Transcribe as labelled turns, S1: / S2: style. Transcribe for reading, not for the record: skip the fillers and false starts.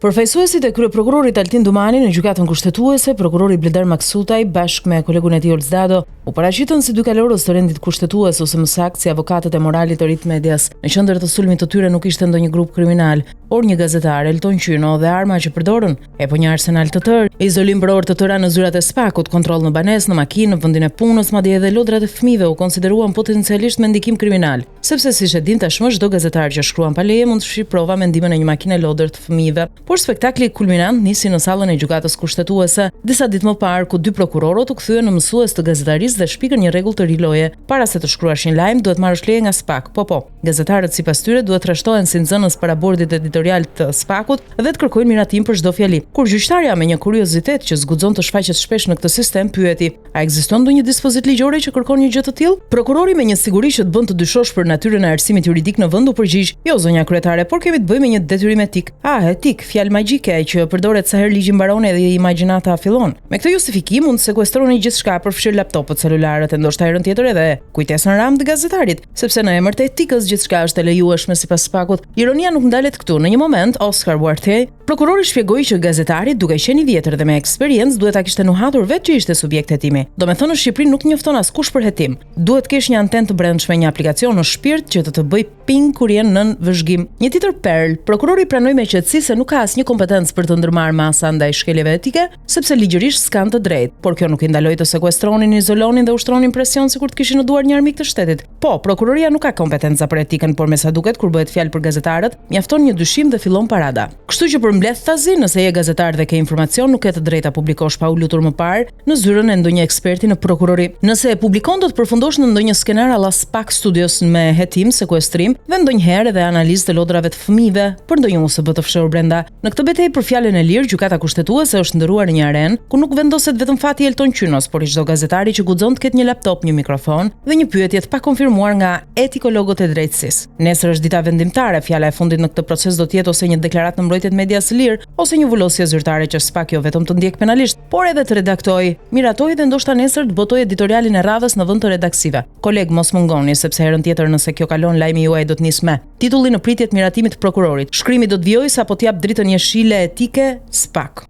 S1: Përfaqësuesit e kryeprokurorit Altin Dumani në gjykatën kushtetuese, prokurori Bledar Maksutaj bashkë me kolegun e tij Olzdado u paraqitën si dy kalorës të rendit kushtetues ose më saktë si avokatët e moralit të Rit Medias. Në qendër të sulmit të tyre nuk ishte ndonjë grup kriminal, por një gazetar, Elton Qyno, dhe arma që përdorën, e po një arsenal të tërë, izolim për orë të tëra në zyrat e spakut, kontroll në banesë, në makinë, në vendin e punës, madje edhe lodrat e fëmijëve u konsideruan potencialisht me ndikim kriminal, sepse siç e din tashmë çdo gazetar që shkruan pa leje mund të fshijë prova me ndihmën e një makine lodër të fëmijëve. Por spektakli kulminant nisi në sallën e gjykatës kushtetuese, disa ditë më parë ku dy prokurorët u kthyen në mësues të gazetarisë dhe shpikën një rregull të ri loje. Para se të shkruash një lajm, duhet marrësh leje nga SPAK. Po. Gazetarët sipas tyre duhet trashtohen si nxënës para bordit editorial të SPAK-ut dhe të kërkojnë miratim për çdo fjali. Kur gjyqtarja me një kuriozitet që zguxon të shfaqet shpesh në këtë sistem pyeti: "A ekziston ndonjë dispozit ligjore që kërkon një gjë të tillë?" Prokurori me një siguri që të bën të dyshosh për natyrën e arsimit juridik në vend u përgjigj: "Jo, zonja kryetare, por kemi të bëjmë me një detyrim etik." Etik, fjalë magjike që përdoret sa herë ligji mbaron edhe imagjinata fillon. Me këtë justifikim mund sekuestroni gjithçka, përfshir laptopët, celularët e ndoshta herën tjetër edhe kujtesën RAM të gazetarit, sepse në emër të etikës gjithçka është e lejueshme sipas SPAK-ut. Ironia nuk ndalet këtu. Në një moment, Oscar Warte, prokurori shpjegoi që gazetari, duke qenë i vjetër dhe me eksperiencë, duhet ta kishte nuhatur vetë që ishte subjekt hetimi. Domethënë në Shqipëri nuk njofton askush për hetim. Duhet kesh një antenë të brendshme, një aplikacion në shpirt që të bëj ping kur je nën vëzhgim. Një tjetër perl, prokurori pranoi me qetësi se nuk ka asnjë kompetencë për të ndërmarrë masa ndaj shkeljeve etike, sepse ligjërisht s'kan të drejtë, por kjo nuk i ndaloi të sekuestronin, izolonin dhe ushtronin presion sikur të kishin në duar një armik të shtetit. Po, prokuroria nuk ka kompetenca për etikën, por me sa duket kur bëhet fjalë për gazetarët, mjafton një dyshim dhe fillon parada. Kështu që përmbledh thazi, nëse je gazetar dhe ke informacion, nuk ke të drejtë ta publikosh pa u lutur më parë në zyrën e ndonjë eksperti në prokurori. Nëse e publikon do të përfundosh në ndonjë skenar alla SPAK Studios me hetim, sekuestrim dhe ndonjëherë edhe analizë të lodrave të fëmijëve për ndonjë USB të fshehur brenda. Në këtë betejë për fjalën e lirë, gjykata kushtetuese është ndëruar në një arenë ku nuk vendoset vetëm fati i Elton Qynos, por i çdo gazetari që guxon të ketë një laptop, një mikrofon dhe një pyetje të pakonfirmuar nga etikologët e drejtësisë. Nesër është dita vendimtare, fjala e fundit në këtë proces do të jetë ose një deklaratë në mbrojtje të medias së lirë, ose një vullosje zyrtare që SPAK jo vetëm të ndjek penalisht, por edhe të redaktoj, miratoj dhe ndoshta nesër të botoj editorialin e radhës në vend të redaksive. Koleg, mos mungoni, sepse herën tjetër nëse kjo kalon, lajmi juaj do të nis me titulli në pritje të miratimit të prokurorit. Shkrimi do të vijojë sapo të jap dritën jeshile etike SPAK.